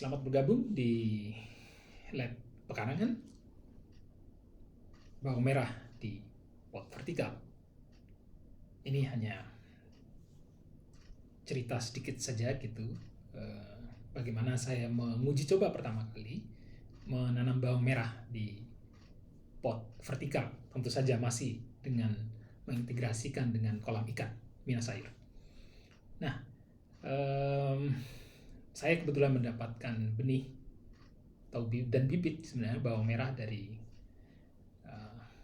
Selamat bergabung di lab pekarangan bawang merah di pot vertikal. Ini hanya cerita sedikit saja gitu, bagaimana saya menguji coba pertama kali menanam bawang merah di pot vertikal. Tentu saja masih dengan mengintegrasikan dengan kolam ikan Minas Air. Nah, saya kebetulan mendapatkan benih dan bibit sebenarnya bawang merah dari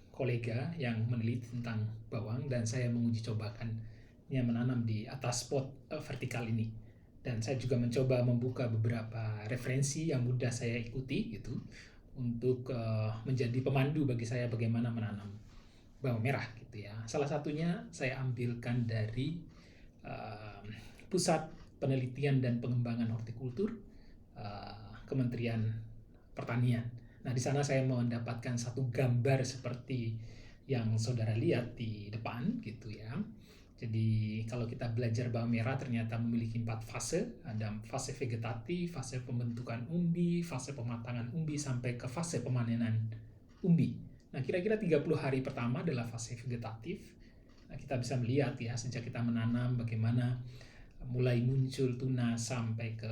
kolega yang meneliti tentang bawang, dan saya menguji cobakannya menanam di atas pot vertikal ini. Dan saya juga mencoba membuka beberapa referensi yang mudah saya ikuti gitu untuk menjadi pemandu bagi saya bagaimana menanam bawang merah gitu ya. Salah satunya saya ambilkan dari Pusat Penelitian dan Pengembangan Hortikultur Kementerian Pertanian. Nah, di sana saya mendapatkan satu gambar seperti yang saudara lihat di depan gitu ya. Jadi kalau kita belajar bawang merah ternyata memiliki 4 fase. Ada fase vegetatif, fase pembentukan umbi, fase pematangan umbi, sampai ke fase pemanenan umbi. Nah, kira-kira 30 hari pertama adalah fase vegetatif. Nah, kita bisa melihat ya sejak kita menanam bagaimana mulai muncul tunas sampai ke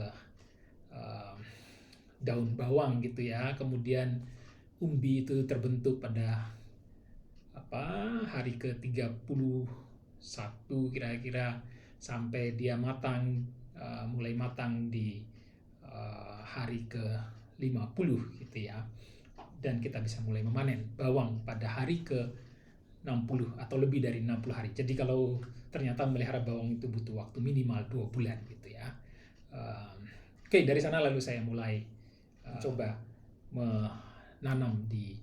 daun bawang gitu ya. Kemudian umbi itu terbentuk pada hari ke-31 kira-kira, sampai dia matang, mulai matang di hari ke-50 gitu ya. Dan kita bisa mulai memanen bawang pada hari ke-60 atau lebih dari 60 hari. Jadi kalau ternyata melihara bawang itu butuh waktu minimal 2 bulan gitu ya. Oke, dari sana lalu saya mulai coba menanam di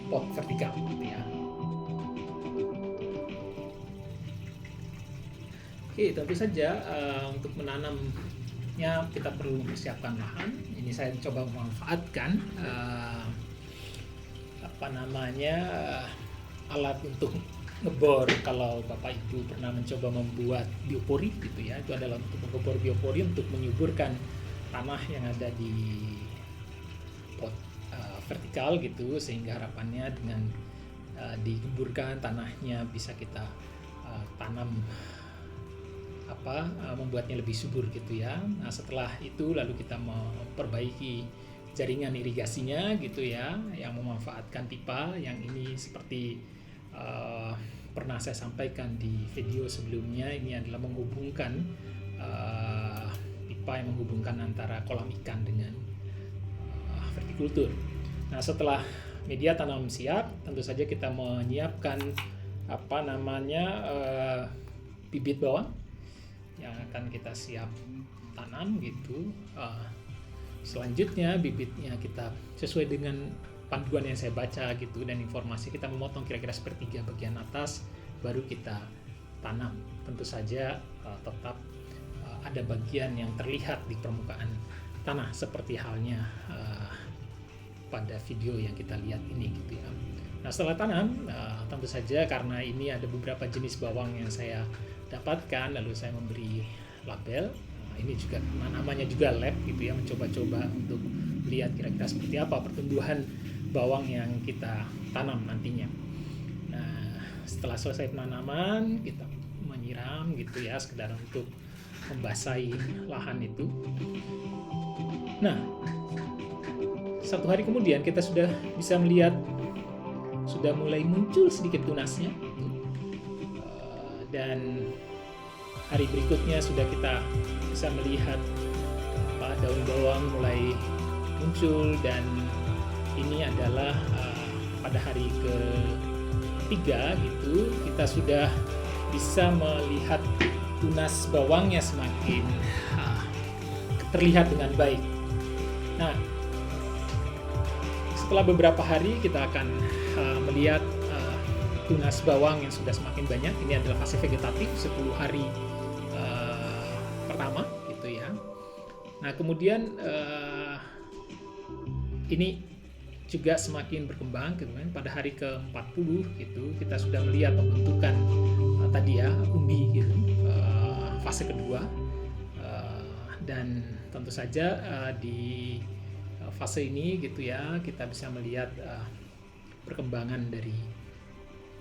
pot vertikal gitu ya. Oke, tentu saja untuk menanamnya kita perlu mempersiapkan lahan. Ini saya coba memanfaatkan alat untuk ngebor. Kalau Bapak Ibu pernah mencoba membuat biopori gitu ya, itu adalah untuk mengebor biopori untuk menyuburkan tanah yang ada di pot vertikal gitu, sehingga harapannya dengan dikeburkan tanahnya bisa kita tanam membuatnya lebih subur gitu ya. Nah, setelah itu lalu kita memperbaiki jaringan irigasinya gitu ya, yang memanfaatkan pipa yang ini seperti pernah saya sampaikan di video sebelumnya. Ini adalah menghubungkan pipa yang menghubungkan antara kolam ikan dengan vertikultur. Nah, setelah media tanam siap, tentu saja kita menyiapkan bibit bawang yang akan kita siap tanam gitu. Selanjutnya bibitnya kita sesuai dengan panduan yang saya baca gitu dan informasi, kita memotong kira-kira sepertiga bagian atas, baru kita tanam. Tentu saja tetap ada bagian yang terlihat di permukaan tanah seperti halnya pada video yang kita lihat ini gitu ya. Nah, setelah tanam tentu saja karena ini ada beberapa jenis bawang yang saya dapatkan, lalu saya memberi label. Ini juga namanya juga lab gitu ya, mencoba-coba untuk lihat kira-kira seperti apa pertumbuhan bawang yang kita tanam nantinya. Nah, setelah selesai penanaman kita menyiram gitu ya, sekedar untuk membasahi lahan itu. Nah, 1 hari kemudian kita sudah bisa melihat sudah mulai muncul sedikit tunasnya dan hari berikutnya sudah kita bisa melihat daun bawang mulai muncul, dan ini adalah pada hari ke-3 gitu kita sudah bisa melihat tunas bawangnya semakin terlihat dengan baik. Nah, setelah beberapa hari kita akan melihat tunas bawang yang sudah semakin banyak. Ini adalah fase vegetatif 10 hari pertama gitu ya. Nah, kemudian ini juga semakin berkembang. Kemudian pada hari ke-40 gitu kita sudah melihat pembentukan tadi ya umbi gitu, fase kedua. Dan tentu saja di fase ini gitu ya, kita bisa melihat perkembangan dari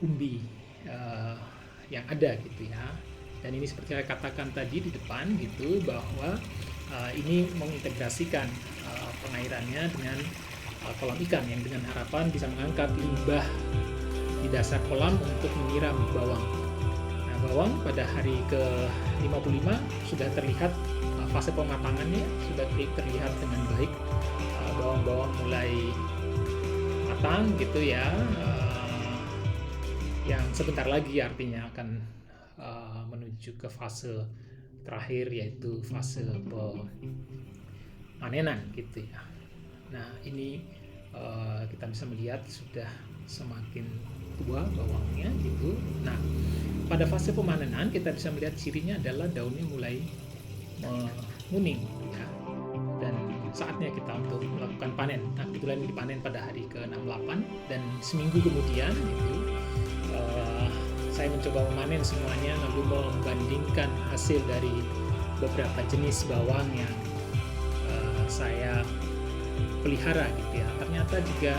umbi yang ada gitu ya. Dan ini seperti saya katakan tadi di depan gitu, bahwa ini mengintegrasikan pengairannya dengan kolam ikan, yang dengan harapan bisa mengangkat limbah di dasar kolam untuk menyiram bawang. Nah, bawang pada hari ke-55 sudah terlihat fase pematangannya sudah terlihat dengan baik. Bawang-bawang mulai matang gitu ya, yang sebentar lagi artinya akan menuju ke fase terakhir, yaitu fase pemanenan gitu ya. Nah, ini kita bisa melihat sudah semakin tua bawangnya gitu. Nah, pada fase pemanenan kita bisa melihat cirinya adalah daunnya mulai menguning ya, dan saatnya kita untuk melakukan panen. Nah, kebetulan ini dipanen pada hari ke-68, dan seminggu kemudian itu saya mencoba memanen semuanya, lalu membandingkan hasil dari beberapa jenis bawang yang saya pelihara gitu ya. Ternyata juga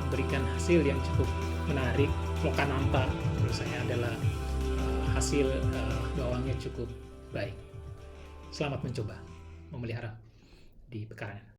memberikan hasil yang cukup menarik. Lokananta menurut saya adalah hasil bawangnya cukup baik. Selamat mencoba memelihara di pekarangan.